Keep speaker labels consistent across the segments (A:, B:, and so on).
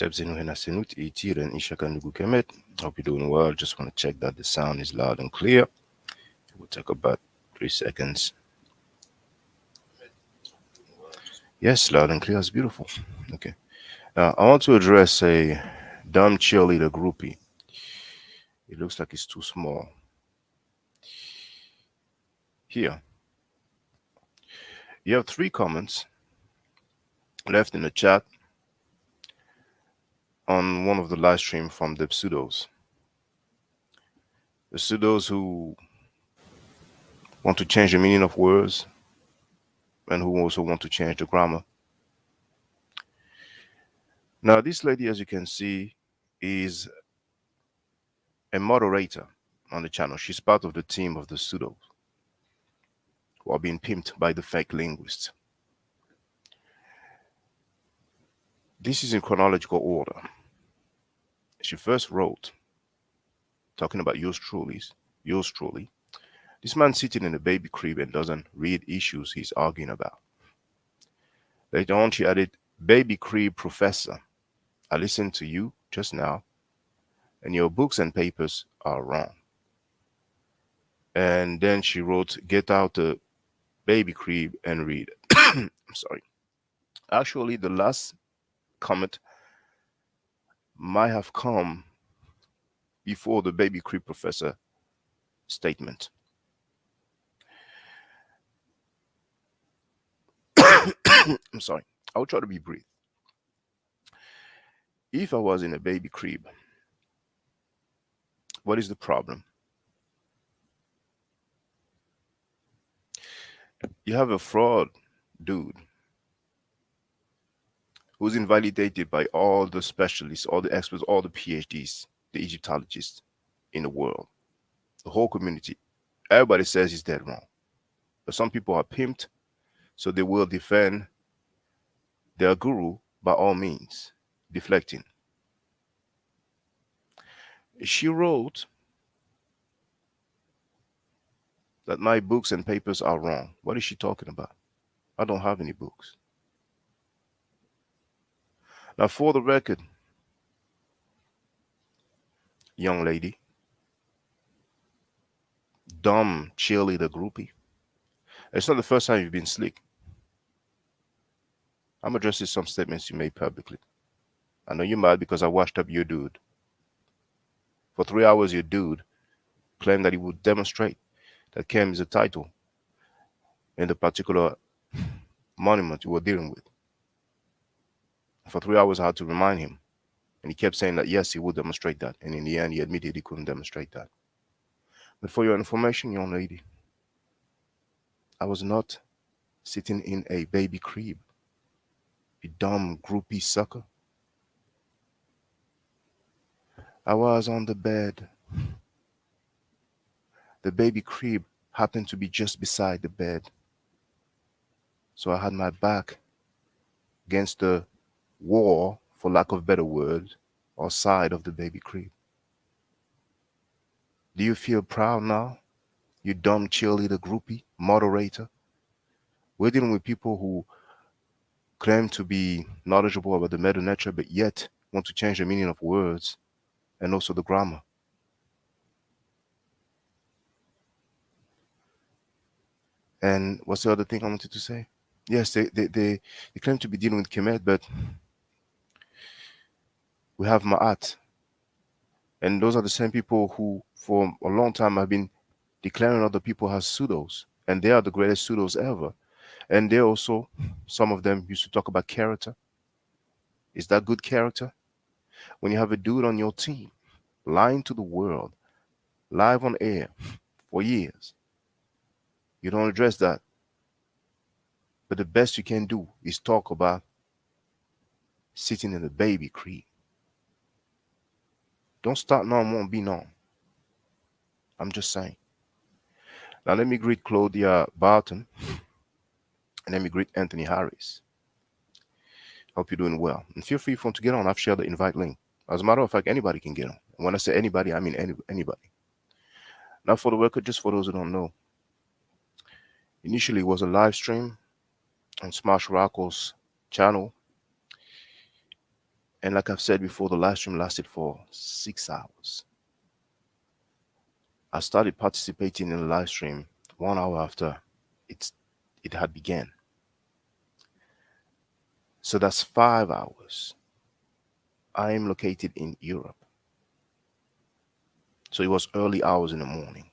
A: Nsw.t and Km.t. Hope you're doing well. Just want to check that the sound is loud and clear. It will take about 3 seconds. Yes, loud and clear is beautiful. Okay. Now I want to address a dumb cheerleader groupie. It looks like it's too small. Here, you have 3 comments left in the chat on one of the live stream from the pseudos. The pseudos who want to change the meaning of words and who also want to change the grammar. Now, this lady, as you can see, is a moderator on the channel. She's part of the team of the pseudos who are being pimped by the fake linguists. This is in chronological order. She first wrote, talking about yours truly. This man sitting in a baby crib and doesn't read issues he's arguing about. Later on, she added, baby crib professor, I listened to you just now, and your books and papers are wrong. And then she wrote, get out the baby crib and read. I'm sorry. Actually, the last comment might have come before the baby crib professor statement. I'm sorry. I'll try to be brief. If I was in a baby crib, what is the problem? You have a fraud dude who's invalidated by all the specialists, all the experts, all the PhDs, the Egyptologists in the world, the whole community. Everybody says he's dead wrong. But some people are pimped, so they will defend their guru by all means, deflecting. She wrote that my books and papers are wrong. What is she talking about? I don't have any books. Now, for the record, young lady, dumb cheerleader groupie, it's not the first time you've been slick. I'm addressing some statements you made publicly. I know you're mad because I washed up your dude. For 3 hours, your dude claimed that he would demonstrate that Km is a title in the particular monument you were dealing with. For 3 hours, I had to remind him. And he kept saying that, yes, he would demonstrate that. And in the end, he admitted he couldn't demonstrate that. But for your information, young lady, I was not sitting in a baby crib. You dumb groupie sucker. I was on the bed. The baby crib happened to be just beside the bed. So I had my back against the wall, for lack of better words, or side of the baby crib. Do you feel proud now, you dumb cheerleader groupie, moderator? We're dealing with people who claim to be knowledgeable about the meta nature, but yet want to change the meaning of words and also the grammar. And what's the other thing I wanted to say? Yes, they claim to be dealing with Kemet, but we have Ma'at. And those are the same people who, for a long time, have been declaring other people as pseudos. And they are the greatest pseudos ever. And they also, some of them used to talk about character. Is that good character? When you have a dude on your team lying to the world, live on air for years, you don't address that. But the best you can do is talk about sitting in a baby crib. Don't start none, won't be none. I'm just saying. Now let me greet Claudia Barton and let me greet Anthony Harris. Hope you're doing well. And feel free if you want to get on. I've shared the invite link. As a matter of fact, anybody can get on. And when I say anybody, I mean anybody. Now for the record, just for those who don't know, initially it was a live stream on Smash Rackle's channel. And like I've said before, the live stream lasted for 6 hours. I started participating in the live stream 1 hour after it's it had began. So that's 5 hours. I am located in Europe. So it was early hours in the morning.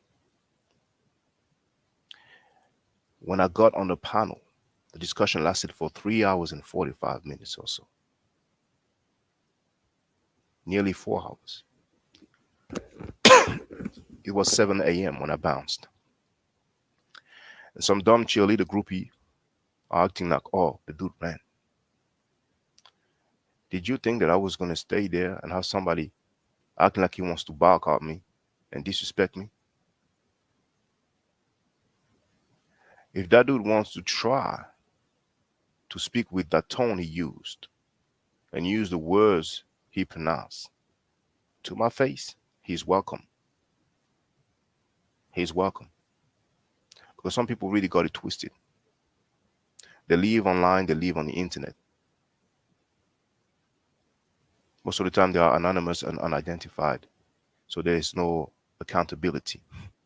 A: When I got on the panel, the discussion lasted for 3 hours and 45 minutes or so, nearly 4 hours. It was 7 a.m. when I bounced. And some dumb cheerleader groupie are acting like, oh, the dude ran. Did you think that I was going to stay there and have somebody acting like he wants to bark at me and disrespect me? If that dude wants to try to speak with that tone he used and use the words he pronounced to my face, he's welcome. He's welcome. Because some people really got it twisted. They live online, they live on the internet. Most of the time, they are anonymous and unidentified. So there is no accountability.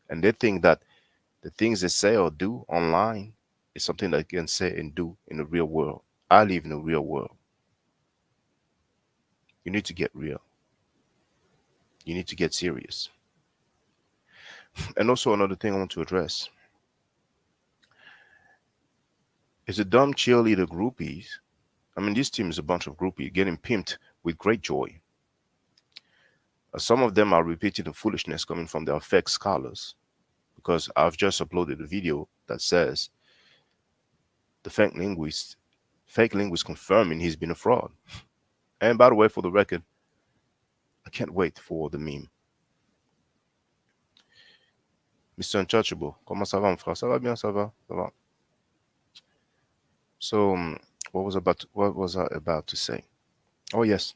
A: And they think that the things they say or do online is something that they can say and do in the real world. I live in the real world. You need to get real. You need to get serious. And also, another thing I want to address is the dumb cheerleader groupies. I mean, this team is a bunch of groupies getting pimped with great joy. Some of them are repeating the foolishness coming from their fake scholars, because I've just uploaded a video that says the fake linguist confirming he's been a fraud. And by the way, for the record, I can't wait for the meme. Mr. Untouchable, comment ça va, mon frère? Ça va bien, ça va, ça va. So, what was I about to say? Oh yes.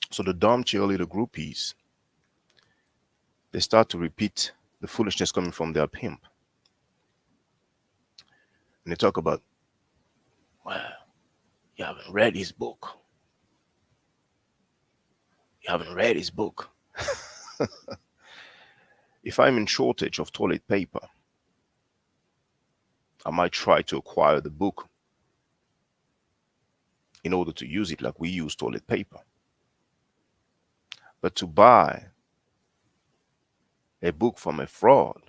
A: So the dumb cheerleader groupies, they start to repeat the foolishness coming from their pimp, and they talk about, well, you haven't read his book. You haven't read his book. If I'm in shortage of toilet paper, I might try to acquire the book in order to use it like we use toilet paper. But to buy a book from a fraud,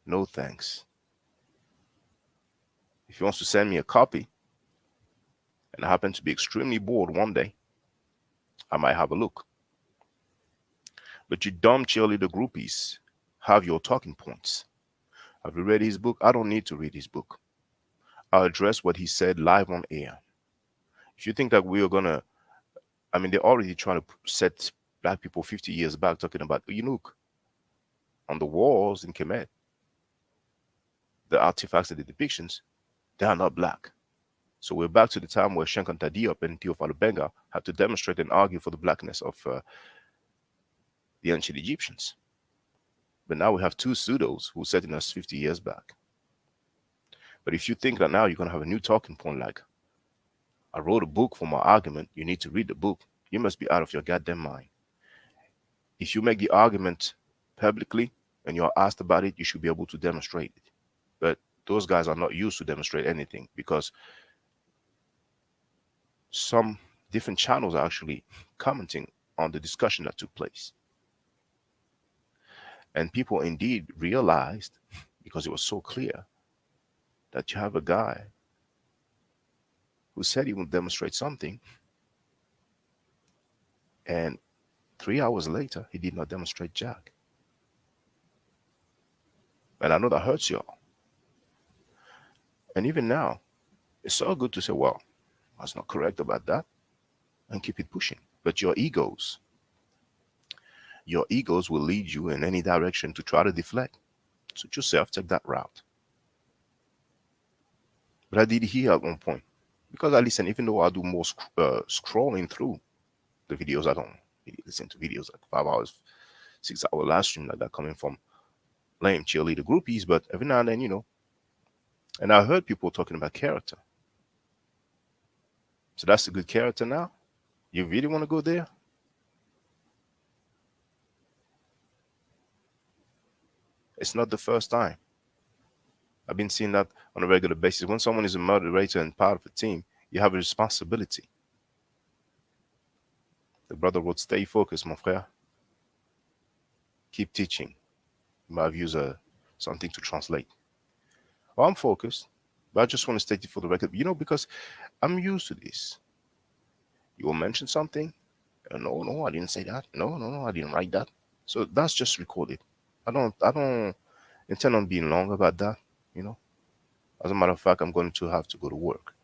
A: no thanks. If he wants to send me a copy, and I happen to be extremely bored one day, I might have a look. But you dumb cheerleader groupies have your talking points. Have you read his book? I don't need to read his book. I'll address what he said live on air. If you think that we are gonna, I mean, they're already trying to set black people 50 years back talking about eunuch on the walls in Kemet. The artifacts and the depictions, they are not black. So we're back to the time where Cheikh-Anta Diop and Theophile Benga had to demonstrate and argue for the blackness of the ancient Egyptians. But now we have two pseudos who setting us 50 years back. But if you think that now you're going to have a new talking point like, I wrote a book for my argument, you need to read the book, you must be out of your goddamn mind. If you make the argument publicly and you're asked about it, you should be able to demonstrate it. But those guys are not used to demonstrate anything, because some different channels are actually commenting on the discussion that took place. And people indeed realized, because it was so clear, that you have a guy who said he would demonstrate something, and 3 hours later, he did not demonstrate jack. And I know that hurts y'all. And even now, it's so good to say, well, I was not correct about that, and keep it pushing. But your egos will lead you in any direction to try to deflect. Suit yourself, take that route. But I did hear at one point, because I listen, even though I do more scrolling through the videos, I don't really listen to videos like 5 hours, 6 hour live stream like that coming from lame cheerleader groupies, but every now and then, and I heard people talking about character. So that's a good character now? You really want to go there? It's not the first time. I've been seeing that on a regular basis. When someone is a moderator and part of a team, you have a responsibility. The brother wrote, "Stay focused, mon frère. Keep teaching." My views are something to translate. Well, I'm focused, but I just want to state it for the record, because I'm used to this. You will mention something. No, no, I didn't say that. No, no, no, I didn't write that. So that's just recorded. I don't intend on being long about that. You know, as a matter of fact, I'm going to have to go to work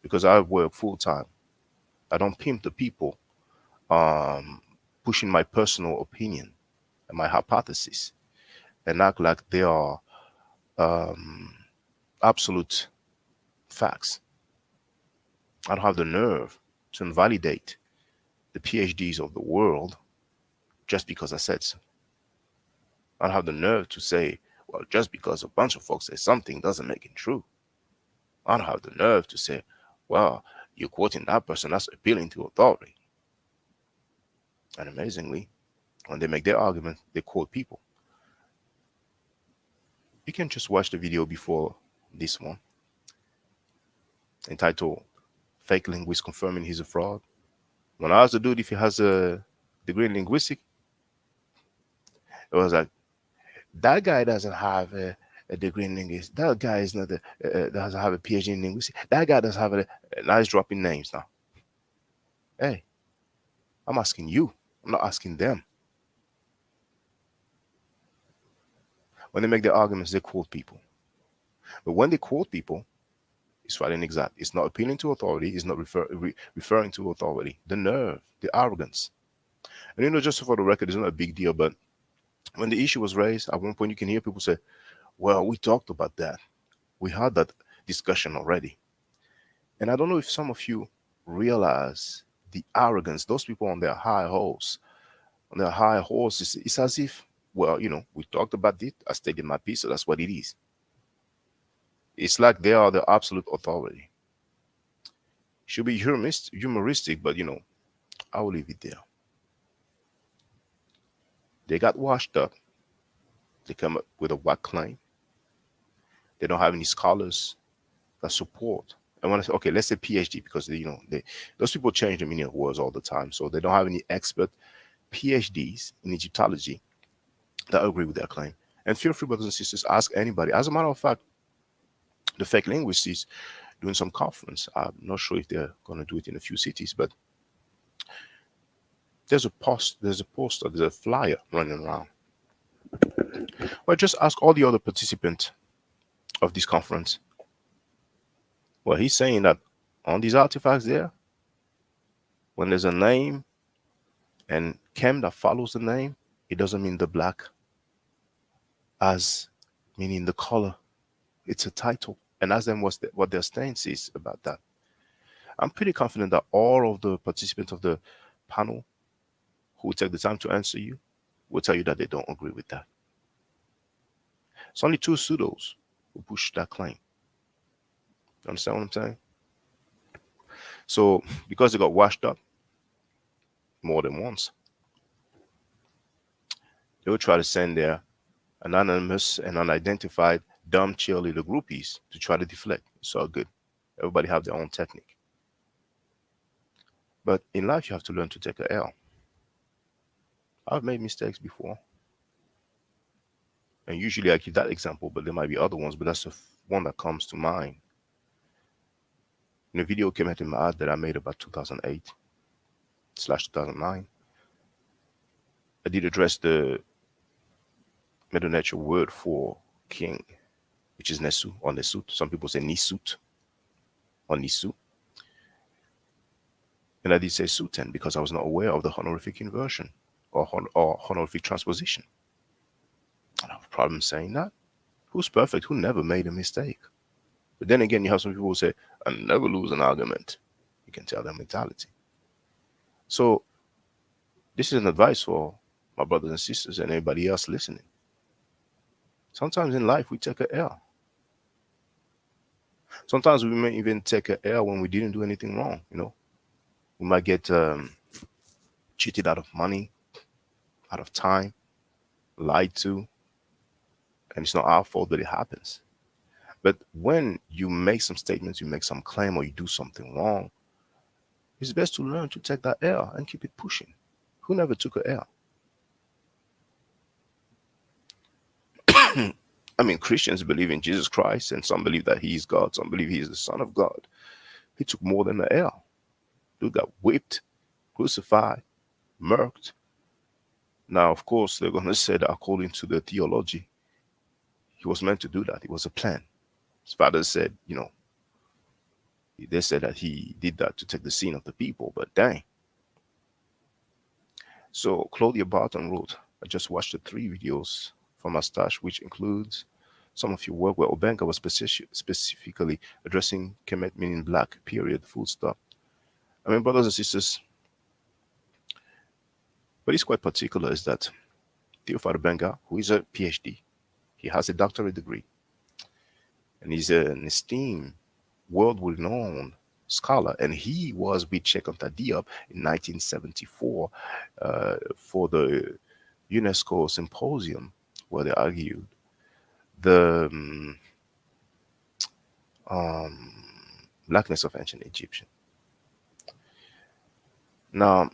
A: because I work full time. I don't pimp the people, um, pushing my personal opinion and my hypothesis and act like they are um, absolute facts. I don't have the nerve to invalidate the PhDs of the world just because I said so. I don't have the nerve to say, well, just because a bunch of folks say something doesn't make it true. I don't have the nerve to say, well, you're quoting that person, that's appealing to authority. And amazingly, when they make their argument, they quote people. You can just watch the video before this one, entitled Fake Linguist Confirming He's a Fraud. When I asked the dude if he has a degree in linguistics, it was like, that guy doesn't have a degree in linguistics. That guy is not doesn't have a PhD in linguistics. That guy doesn't have a nice dropping names now. Hey, I'm asking you. I'm not asking them. When they make their arguments, they quote people. But when they quote people, it's right and exact. It's not appealing to authority. It's not referring to authority. The nerve, the arrogance. And just for the record, it's not a big deal. But when the issue was raised, at one point you can hear people say, well, we talked about that. We had that discussion already. And I don't know if some of you realize the arrogance, those people on their high horse, it's as if, well, we talked about it. I stated my piece, so that's what it is. It's like they are the absolute authority. Should be humoristic, but I will leave it there. They got washed up. They come up with a whack claim. They don't have any scholars that support. And when I say, okay, let's say PhD, because those people change the meaning of words all the time. So they don't have any expert PhDs in Egyptology that agree with their claim. And feel free, brothers and sisters, ask anybody. As a matter of fact, the fake linguist is doing some conference. I'm not sure if they're going to do it in a few cities, but there's a poster, there's a flyer running around. Well, just ask all the other participants of this conference. Well, he's saying that on these artifacts there, when there's a name and chem that follows the name, it doesn't mean the black as meaning the color. It's a title. And ask them what their stance is about that. I'm pretty confident that all of the participants of the panel who will take the time to answer you will tell you that they don't agree with that. It's only two pseudos who push that claim. You understand what I'm saying? So because they got washed up more than once, they will try to send their anonymous and unidentified dumb cheerleader groupies to try to deflect. It's all good. Everybody have their own technique. But in life, you have to learn to take a L. I've made mistakes before. And usually I give that example, but there might be other ones, but that's the one that comes to mind. In a video Km.t that I made about 2008/2009, I did address the Middle Nature word for king, which is Nsw or Nsw.t. Some people say Nsw.t or Nsw. And I did say Sultan because I was not aware of the honorific inversion or honorific transposition. I don't have a problem saying that. Who's perfect? Who never made a mistake? But then again, you have some people who say, I never lose an argument. You can tell their mentality. So this is an advice for my brothers and sisters and anybody else listening. Sometimes in life, we take a L. Sometimes we may even take a L when we didn't do anything wrong, We might get cheated out of money, out of time, lied to, and it's not our fault that it happens. But when you make some statements, you make some claim, or you do something wrong, it's best to learn to take that L and keep it pushing. Who never took a L? I mean, Christians believe in Jesus Christ, and some believe that he is God, some believe he is the Son of God. He took more than an L. Dude got whipped, crucified, murked. Now, of course, they're going to say that according to the theology, he was meant to do that. It was a plan. His father said, they said that he did that to take the sin of the people, but dang. So Claudia Barton wrote, I just watched the 3 videos from my stash, which includes some of your work where Obenga was specifically addressing Kemet meaning black, period, full stop. I mean, brothers and sisters, what is quite particular is that Theophile Obenga, who is a PhD, he has a doctorate degree, and he's an esteemed, world-renowned scholar, and he was with Cheikh-Anta Diop in 1974 for the UNESCO symposium where they argued the blackness of ancient Egyptian. Now,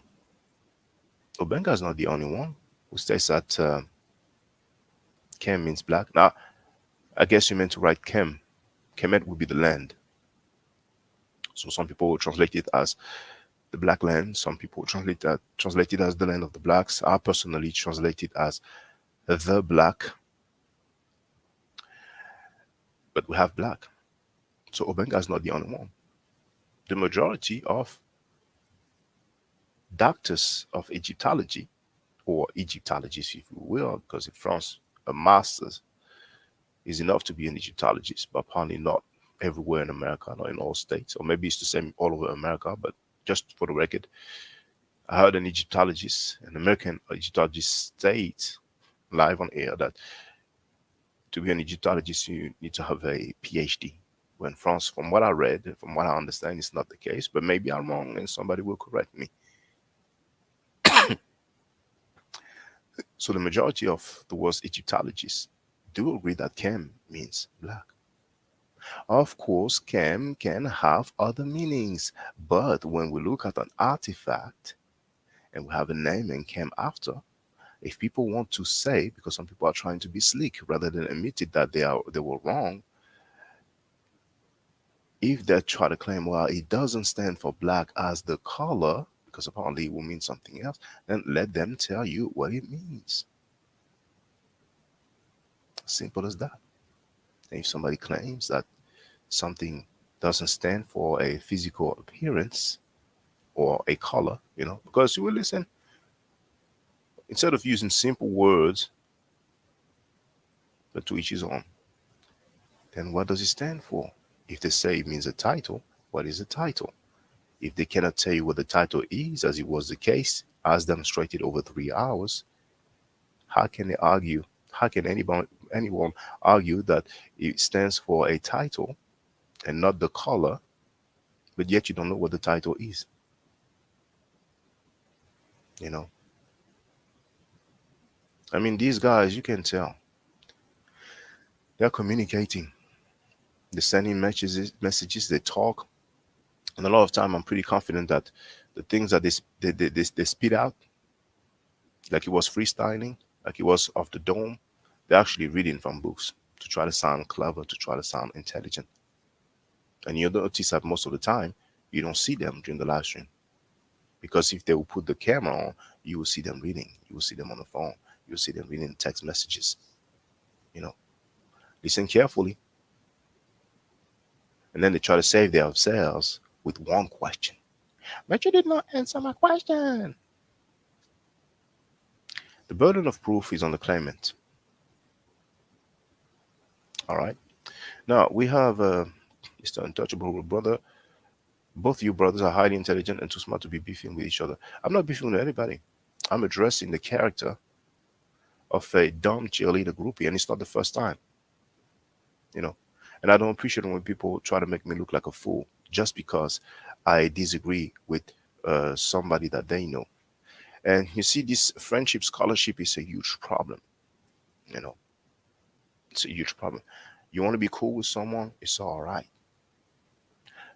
A: Obenga is not the only one who states that Kem means black. Now, I guess you meant to write Kem. Kemet would be the land. So some people will translate it as the black land. Some people translate it as the land of the blacks. I personally translate it as the black. But we have black. So Obenga is not the only one. The majority of doctors of Egyptology, or Egyptologists, if you will, because in France, a master's is enough to be an Egyptologist, but apparently not everywhere in America, not in all states, or maybe it's the same all over America. But just for the record, I heard an Egyptologist, an American Egyptologist, state live on air that to be an Egyptologist, you need to have a PhD. When France, from what I read, from what I understand, it's not the case, but maybe I'm wrong and somebody will correct me. So the majority of the world's Egyptologists do agree that Kem means black. Of course, Kem can have other meanings, but when we look at an artifact and we have a name and Kem after, if people want to say, because some people are trying to be slick rather than admit it that they were wrong, if they try to claim, well, it doesn't stand for black as the color, because apparently it will mean something else, then let them tell you what it means. Simple as that. And if somebody claims that something doesn't stand for a physical appearance or a color, because you will listen, instead of using simple words, but to each his own, then what does it stand for? If they say it means a title, what is a title? If they cannot tell you what the title is, as it was the case, as demonstrated over 3 hours, how can they argue? How can anyone argue that it stands for a title and not the color, but yet you don't know what the title is? I mean, these guys, you can tell they're communicating, they're sending messages, they talk, and a lot of time I'm pretty confident that the things that they spit out, like it was freestyling, like it was off the dome, they're actually reading from books to try to sound clever, to try to sound intelligent. And you'll notice that most of the time you don't see them during the live stream, because if they will put the camera on, you will see them reading, you will see them on the phone, you will see them reading text messages. Listen carefully, and then they try to save themselves with one question. But you did not answer my question. The burden of proof is on the claimant. All right. Now we have Mr. Untouchable brother. Both you brothers are highly intelligent and too smart to be beefing with each other. I'm not beefing with anybody. I'm addressing the character of a dumb cheerleader groupie, and it's not the first time. And I don't appreciate when people try to make me look like a fool just because I disagree with somebody that they know. And you see, this friendship scholarship is a huge problem. You know, it's a huge problem. You want to be cool with someone, it's all right.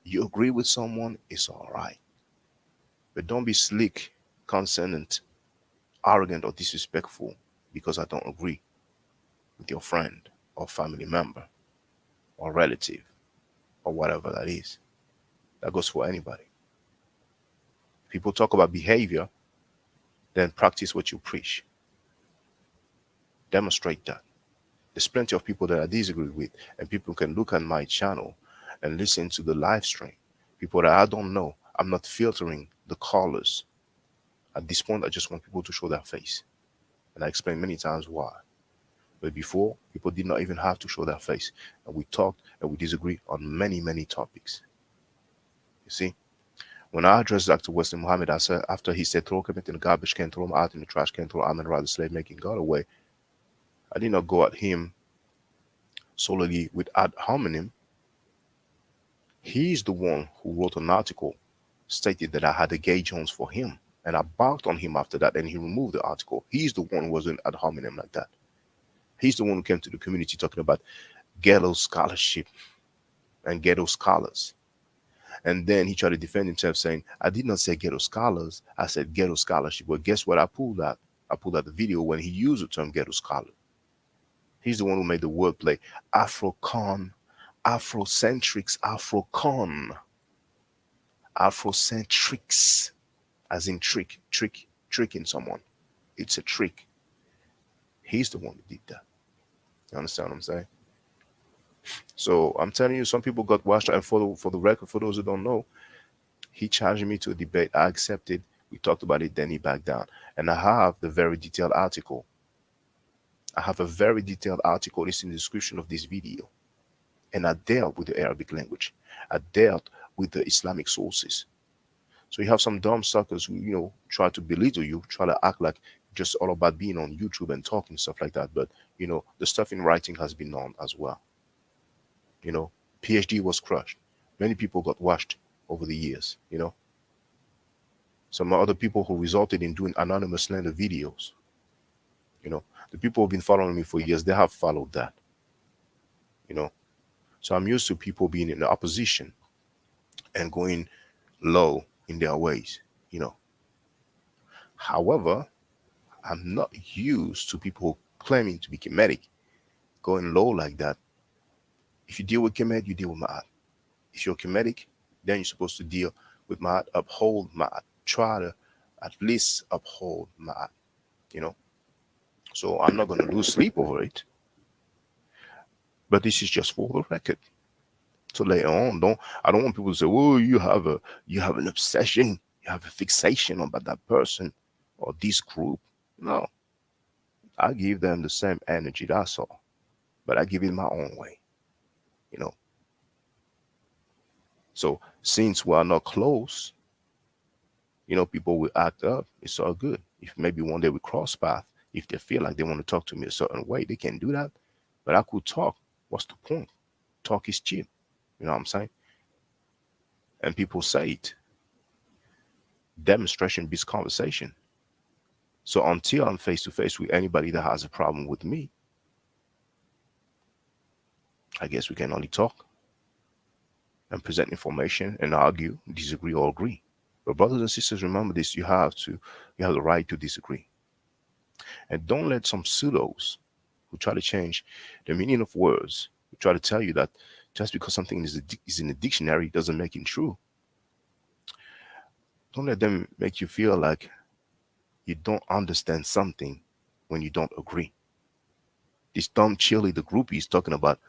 A: You agree with someone, it's all right. But don't be slick, condescending, arrogant, or disrespectful because I don't agree with your friend or family member or relative or whatever that is. That goes for anybody. People talk about behavior, then practice what you preach. Demonstrate that. There's plenty of people that I disagree with, and people can look at my channel and listen to the live stream. People that I don't know. I'm not filtering the callers. At this point, I just want people to show their face. And I explained many times why. But before, people did not even have to show their face. And we talked and we disagree on many, many topics. You see? When I addressed Dr. Wesley Muhammad, I said, after he said, throw Kemet in the garbage can, throw him out in the trash can, throw Amen-Ra, the slave making God away, I did not go at him solely with ad hominem. He's the one who wrote an article stated that I had a gay Jones for him. And I barked on him after that, and he removed the article. He's the one who wasn't ad hominem like that. He's the one who came to the community talking about ghetto scholarship and ghetto scholars. And then he tried to defend himself saying, I did not say ghetto scholars, I said ghetto scholarship. But guess what? I pulled out the video when he used the term ghetto scholar. He's the one who made the wordplay Afrocon, Afrocentrics, Afrocon, Afrocentrics, as in tricking someone. It's a trick. He's the one who did that. You understand what I'm saying? So I'm telling you, some people got washed. And for the record, for those who don't know, he challenged me to a debate. I accepted. We talked about it. Then he backed down. And I have the very detailed article. I have a very detailed article. It's in the description of this video. And I dealt with the Arabic language. I dealt with the Islamic sources. So you have some dumb suckers who, try to belittle you, try to act like just all about being on YouTube and talking stuff like that. But, the stuff in writing has been known as well. PhD was crushed. Many people got washed over the years. Some other people who resulted in doing anonymous slander videos. The people who've been following me for years, they have followed that. So I'm used to people being in the opposition and going low in their ways. However, I'm not used to people claiming to be Kemetic going low like that. If you deal with Kemet, you deal with Ma'at. If you're Kemetic, then you're supposed to deal with Ma'at, uphold Ma'at, try to at least uphold Ma'at, you know. So I'm not going to lose sleep over it. But this is just for the record. So later on, I don't want people to say, "Oh, you have an obsession, you have a fixation about that person or this group." No, I give them the same energy. That's all. But I give it my own way, you know. So since we are not close, people will act up. It's all good. If maybe one day we cross path, if they feel like they want to talk to me a certain way, they can do that. But I could talk. What's the point? Talk is cheap. You know what I'm saying? And people say it. Demonstration beats conversation. So until I'm face to face with anybody that has a problem with me, I guess we can only talk and present information and argue, disagree or agree. But brothers and sisters, remember this: you have the right to disagree, and don't let some pseudos who try to change the meaning of words, who try to tell you that just because something is in a dictionary doesn't make it true. Don't let them make you feel like you don't understand something when you don't agree. This dumb cheerleader groupie is talking about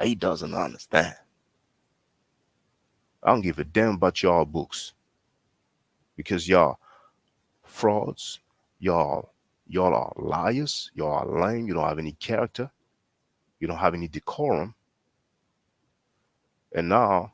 A: he doesn't understand. I don't give a damn about y'all books because y'all frauds, y'all are liars, y'all are lame, you don't have any character, you don't have any decorum, and now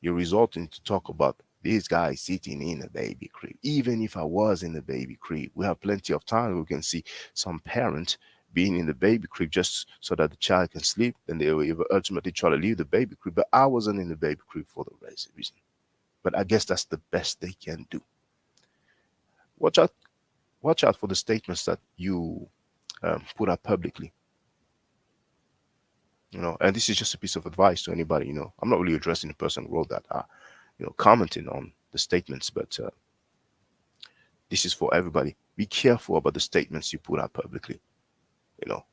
A: you're resulting to talk about this guy sitting in a baby crib. Even if I was in the baby crib, we have plenty of time. We can see some parents being in the baby crib just so that the child can sleep. Then they will ultimately try to leave the baby crib. But I wasn't in the baby crib for the reason. But I guess that's the best they can do. Watch out, watch out for the statements that you put out publicly. And this is just a piece of advice to anybody. I'm not really addressing the person who wrote that, commenting on the statements, but this is for everybody. Be careful about the statements you put out publicly.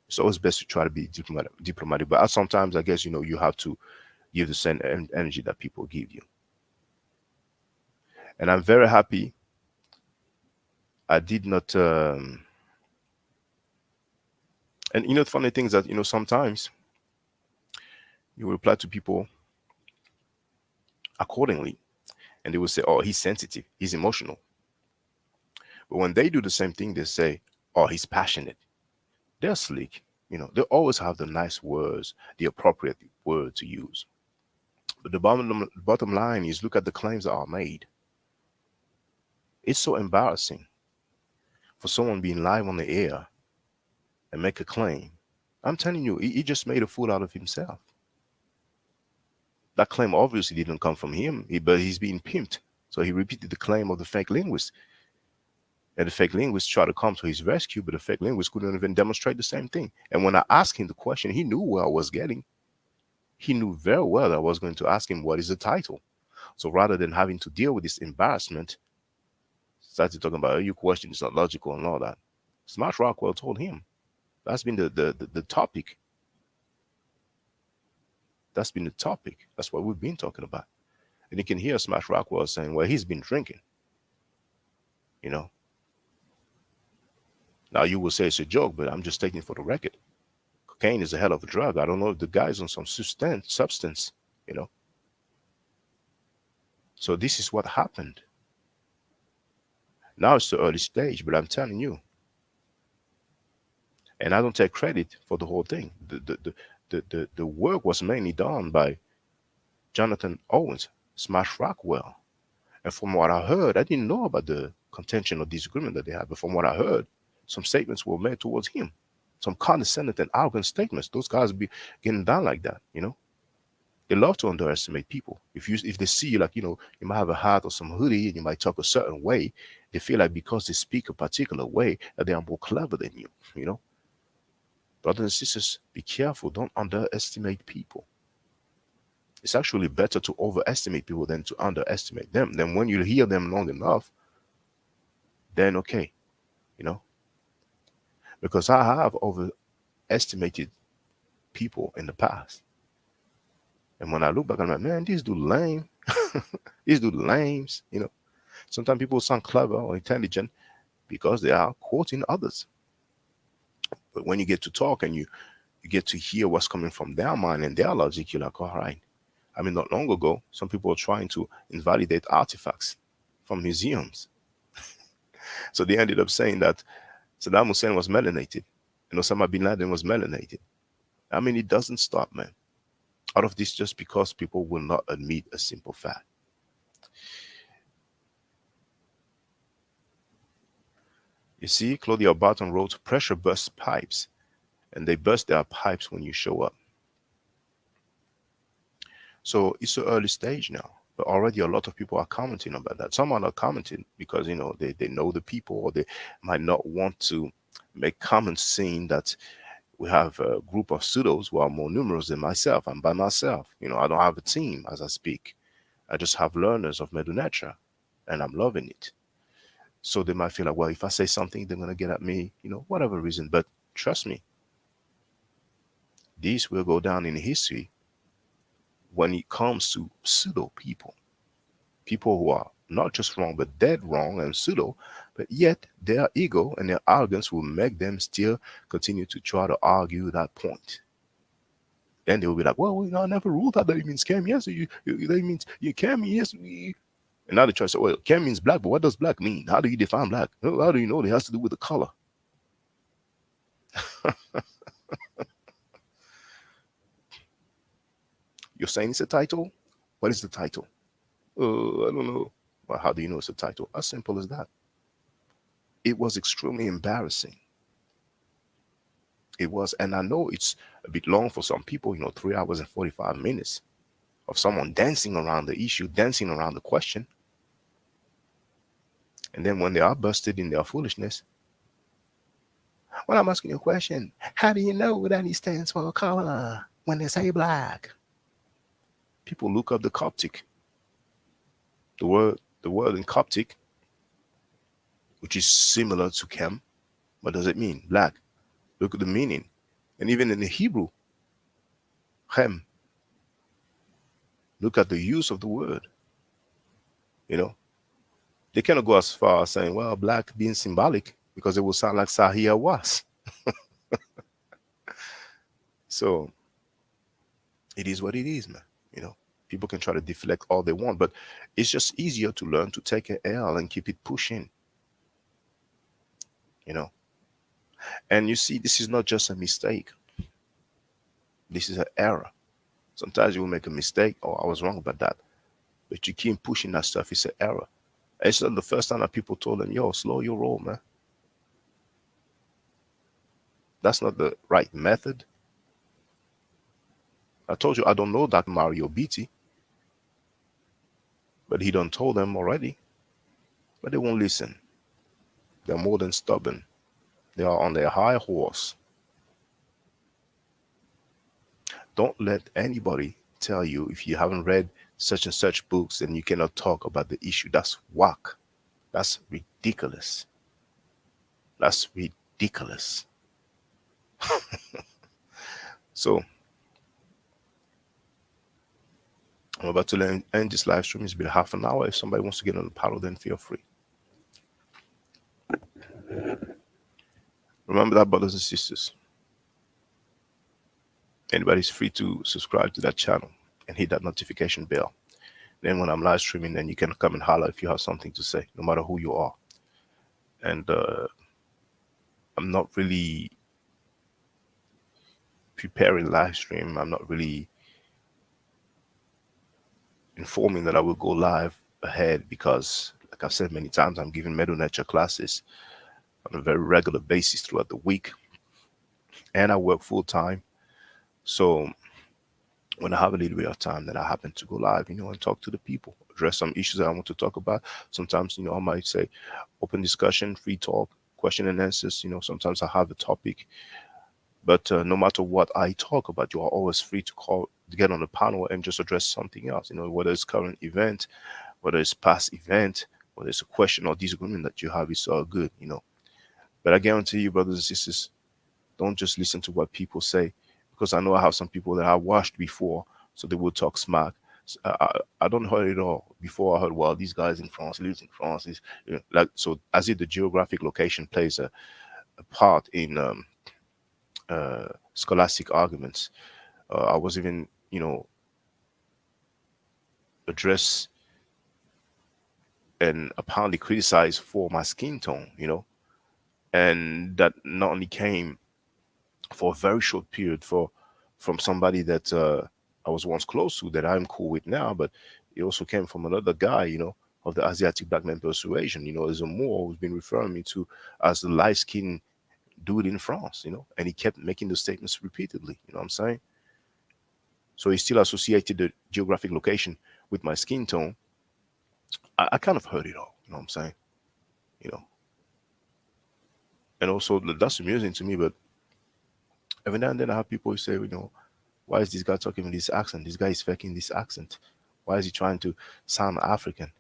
A: It's always best to try to be diplomatic, but sometimes I guess you have to give the same energy that people give you. And I'm very happy I did not. And the funny thing is that sometimes you reply to people accordingly, and they will say, "Oh, he's sensitive, he's emotional." But when they do the same thing, they say, "Oh, he's passionate." They're slick. They always have the nice words, the appropriate word to use. But the bottom line is, look at the claims that are made. It's so embarrassing for someone being live on the air and make a claim. I'm telling you, he just made a fool out of himself. That claim obviously didn't come from him, but he's being pimped. So he repeated the claim of the fake linguist. And the fake linguist tried to come to his rescue, but the fake linguist couldn't even demonstrate the same thing. And when I asked him the question, he knew where I was getting. He knew very well that I was going to ask him, what is the title? So rather than having to deal with this embarrassment, started talking about, your question is not logical and all that. Smash Rockwell told him. That's been the topic. That's been the topic. That's what we've been talking about. And you can hear Smash Rockwell saying, well, he's been drinking. Now you will say it's a joke, but I'm just taking it for the record. Cocaine is a hell of a drug. I don't know if the guy's on some substance. So this is what happened. Now it's the early stage, but I'm telling you, and I don't take credit for the whole thing. The work was mainly done by Jonathan Owens, Smash Rockwell. And from what I heard, I didn't know about the contention or disagreement that they had, but from what I heard, some statements were made towards him. Some condescending and arrogant statements. Those guys be getting down like that. They love to underestimate people. If they see you, like, you might have a hat or some hoodie and you might talk a certain way, they feel like because they speak a particular way that they are more clever than you. Brothers and sisters, be careful. Don't underestimate people. It's actually better to overestimate people than to underestimate them. Then when you hear them long enough, then okay, because I have overestimated people in the past. And when I look back, I'm like, man, these dude lame. These dude lames. Sometimes people sound clever or intelligent because they are quoting others. But when you get to talk and you get to hear what's coming from their mind and their logic, you're like, all right. I mean, not long ago, some people were trying to invalidate artifacts from museums. So they ended up saying that Saddam Hussein was melanated and Osama bin Laden was melanated. I mean, it doesn't stop, man. Out of this, just because people will not admit a simple fact. You see, Claudia Barton wrote, pressure bursts pipes, and they burst their pipes when you show up. So it's an early stage now, but already a lot of people are commenting about that. Some are not commenting because, they know the people, or they might not want to make comments saying that we have a group of pseudos who are more numerous than myself. I'm by myself. I don't have a team as I speak. I just have learners of Medu Nature, and I'm loving it. So they might feel like, well, if I say something, they're going to get at me, whatever reason. But trust me, this will go down in history when it comes to pseudo people. People who are not just wrong, but dead wrong and pseudo, but yet their ego and their arrogance will make them still continue to try to argue that point. Then they will be like, well, I never ruled out that it means Cam. Yes, that means you Cam. Yes. And now they try to say, well, Cam means black, but what does black mean? How do you define black? How do you know it has to do with the color? You're saying it's a title? What is the title? I don't know. Well, how do you know it's a title? As simple as that. It was extremely embarrassing. It was, and I know it's a bit long for some people, 3 hours and 45 minutes of someone dancing around the issue, dancing around the question. And then when they are busted in their foolishness, well, I'm asking you a question. How do you know that he stands for color when they say black? People look up the Coptic, the word in Coptic, which is similar to Chem. What does it mean? Black. Look at the meaning. And even in the Hebrew, Chem, look at the use of the word. You know, they cannot go as far as saying, well, black being symbolic, because it will sound like Sahia was. So it is what it is, man. You know, people can try to deflect all they want, but it's just easier to learn to take an L and keep it pushing, you know. And you see, this is not just a mistake, this is an error. Sometimes you will make a mistake, oh, I was wrong about that. But you keep pushing that stuff, it's an error. It's not the first time that people told them, yo, slow your roll, man. That's not the right method. I told you I don't know that Mario Bjt, but he done told them already. But they won't listen. They're more than stubborn. They are on their high horse. Don't let anybody tell you if you haven't read such and such books then you cannot talk about the issue. That's whack. That's ridiculous. That's ridiculous. So I'm about to end this live stream. It's been half an hour. If somebody wants to get on the panel, then feel free. Remember that, brothers and sisters. Anybody's free to subscribe to that channel and hit that notification bell. Then when I'm live streaming, then you can come and holler if you have something to say, no matter who you are. And I'm not really preparing live stream. I'm not really informing that I will go live ahead because, like I've said many times, I'm giving Meadow Nature classes on a very regular basis throughout the week, and I work full time. So when I have a little bit of time, then I happen to go live, and talk to the people, address some issues that I want to talk about. Sometimes, I might say open discussion, free talk, question and answers. Sometimes I have a topic, but no matter what I talk about, you are always free to call, to get on the panel and just address something else. Whether it's current event, whether it's past event, whether it's a question or disagreement that you have, it's all good. But I guarantee you, brothers and sisters, don't just listen to what people say, because I know I have some people that I watched before, so they will talk smack. I don't heard it all. Before I heard, well, these guys in France, lives in France, like, so as if the geographic location plays a part in scholastic arguments. I was even, addressed and apparently criticized for my skin tone, and that not only came for a very short period from somebody that I was once close to, that I'm cool with now, but it also came from another guy, of the Asiatic black man persuasion. There's a Moor who's been referring me to as the light skinned dude in France, and he kept making the statements repeatedly. You know what I'm saying? So he still associated the geographic location with my skin tone. I kind of heard it all. You know what I'm saying? You know, and also that's amusing to me. But every now and then I have people who say, why is this guy talking with this accent? This guy is faking this accent. Why is he trying to sound African?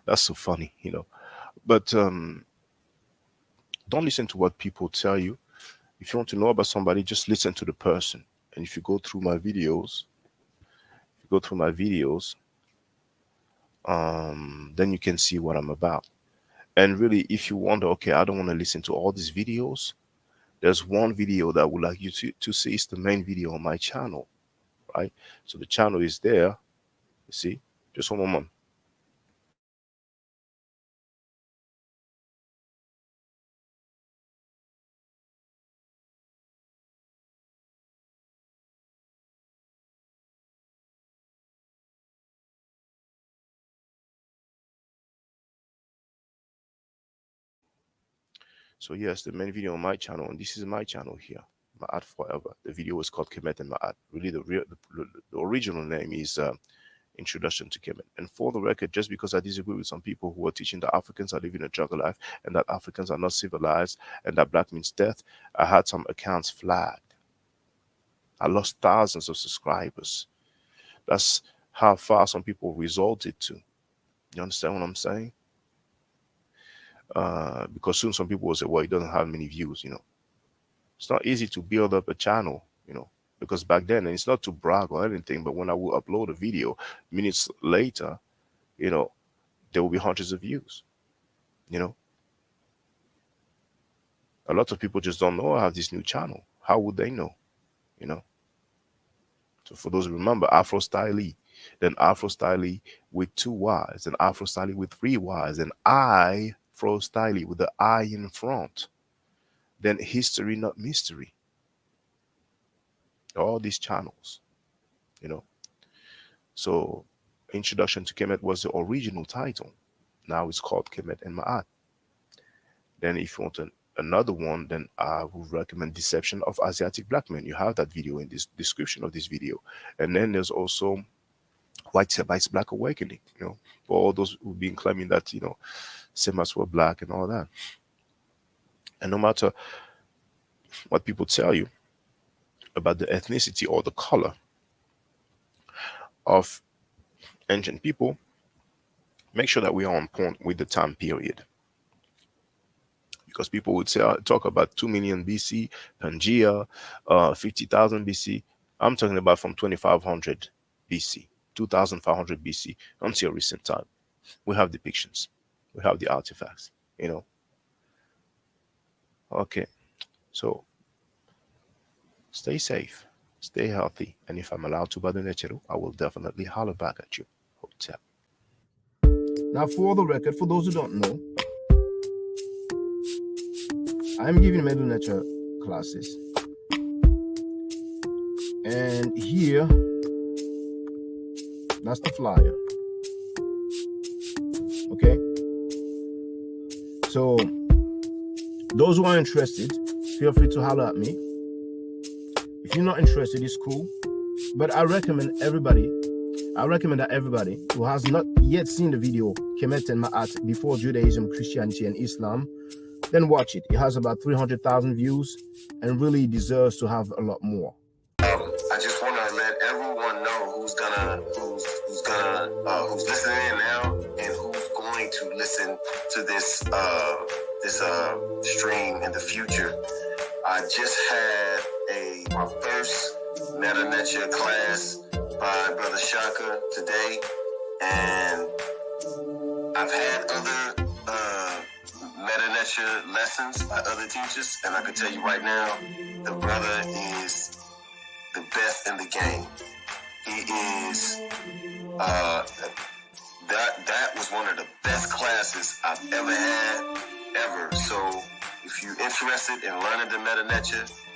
A: That's so funny. But don't listen to what people tell you. If you want to know about somebody, just listen to the person. And if you go through my videos, then you can see what I'm about. And really, if you wonder, okay, I don't want to listen to all these videos, there's one video that I would like you to see. It's the main video on my channel, right? So the channel is there. You see, just one moment. So yes, the main video on my channel, and this is my channel here, Nsw.t forever. The video is called Km.t. Really, the original name is Introduction to Kemet. And for the record, just because I disagree with some people who are teaching that Africans are living a jungle life and that Africans are not civilized and that black means death, I had some accounts flagged. I lost thousands of subscribers. That's how far some people resulted to. You understand what I'm saying? Because soon some people will say, well, it doesn't have many views, It's not easy to build up a channel, because back then, and it's not to brag or anything, but when I will upload a video, minutes later, there will be hundreds of views, A lot of people just don't know I have this new channel. How would they know, So for those who remember, Afro Style, then Afro Style with 2 Y's, then Afro Style with 3 Y's, and Afro Style with the I in front. Then History Not Mystery. All these channels, So Introduction to Kemet was the original title. Now it's called Km.t. Then if you want another one, then I would recommend Deception of Asiatic Black Men. You have that video in this description of this video. And then there's also White Semites Black Awakening, for all those who've been claiming that, Semites were black and all that. And no matter what people tell you about the ethnicity or the color of ancient people, make sure that we are on point with the time period. Because people would talk about 2 million BC, Pangea, 50,000 BC. I'm talking about from 2500 BC, 2500 BC until recent time. We have depictions, we have the artifacts, Okay, so stay safe, stay healthy, and if I'm allowed to, Brother Nechero, I will definitely holler back at you. Hotel. Now, for the record, for those who don't know, I'm giving Medu Nature classes. And here, that's the flyer. Okay? So, those who are interested, feel free to holler at me. If you're not interested, it's cool. But I recommend that everybody who has not yet seen the video, Km.t before Judaism, Christianity, and Islam, then watch it. It has about 300,000 views and really deserves to have a lot more. I just want to let everyone know who's listening in now and who's going to listen to this stream in the future. I just had my first Meta class by Brother Shaka today, and I've had other Meta lessons by other teachers, and I can tell you right now, the brother is the best in the game. He is that was one of the best classes I've ever had, ever. So if you're interested in learning the Meta,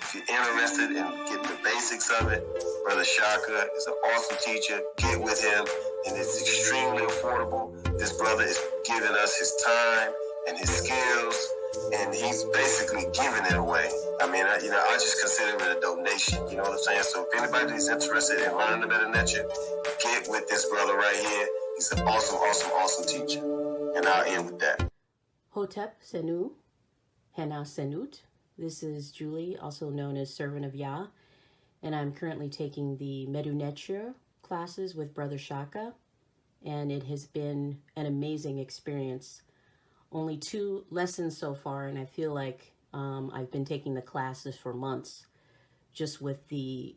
A: if you're interested in getting the basics of it, Brother Shaka is an awesome teacher. Get with him, and it's extremely affordable. This brother is giving us his time and his skills, and he's basically giving it away. I mean, I just consider it a donation. You know what I'm saying? So if anybody is interested in learning the Meta, get with this brother right here. He's an awesome, awesome, awesome teacher. And I'll end with that.
B: Hotep Senu, Hena Nsw.t. This is Julie, also known as Servant of Yah, and I'm currently taking the Medu classes with Brother Shaka, and it has been an amazing experience. Only 2 lessons so far, and I feel like I've been taking the classes for months, just with the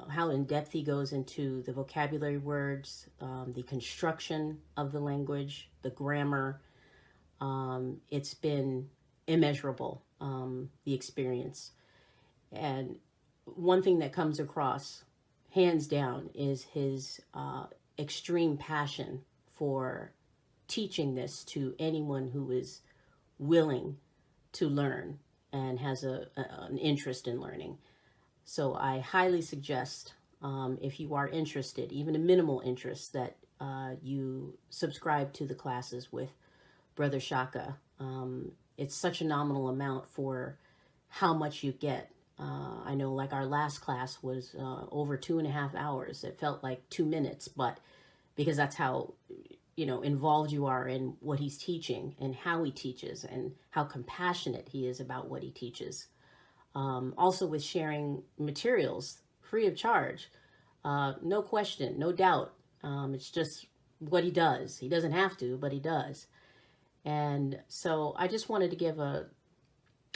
B: how in depth he goes into the vocabulary words, the construction of the language, the grammar. It's been immeasurable, the experience. And one thing that comes across, hands down, is his extreme passion for teaching this to anyone who is willing to learn and has an interest in learning. So I highly suggest, if you are interested, even a minimal interest, that you subscribe to the classes with Brother Shaka. It's such a nominal amount for how much you get. I know, like, our last class was over 2.5 hours. It felt like 2 minutes, but because that's how, involved you are in what he's teaching and how he teaches and how compassionate he is about what he teaches. Also, with sharing materials free of charge, no question, no doubt. It's just what he does. He doesn't have to, but he does. And so I just wanted to give a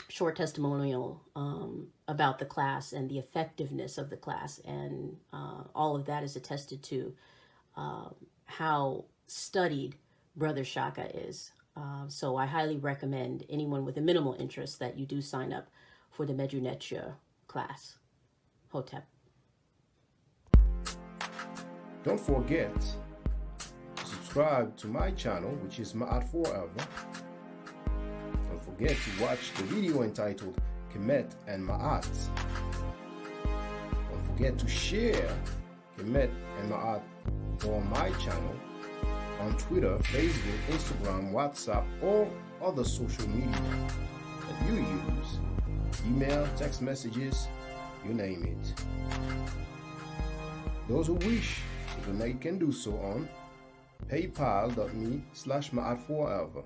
B: short testimonial about the class and the effectiveness of the class. And all of that is attested to how studied Brother Shaka is. So I highly recommend anyone with a minimal interest that you do sign up for the Medu class. Hotep.
C: Don't forget to subscribe to my channel, which is Ma'at Forever. Don't forget to watch the video entitled Km.t and Ma'at. Don't forget to share Km.t and Ma'at on my channel on Twitter, Facebook, Instagram, WhatsApp, or other social media that you use. Email, text messages, you name it. Those who wish to donate can do so on paypal.me/Ma'at Forever.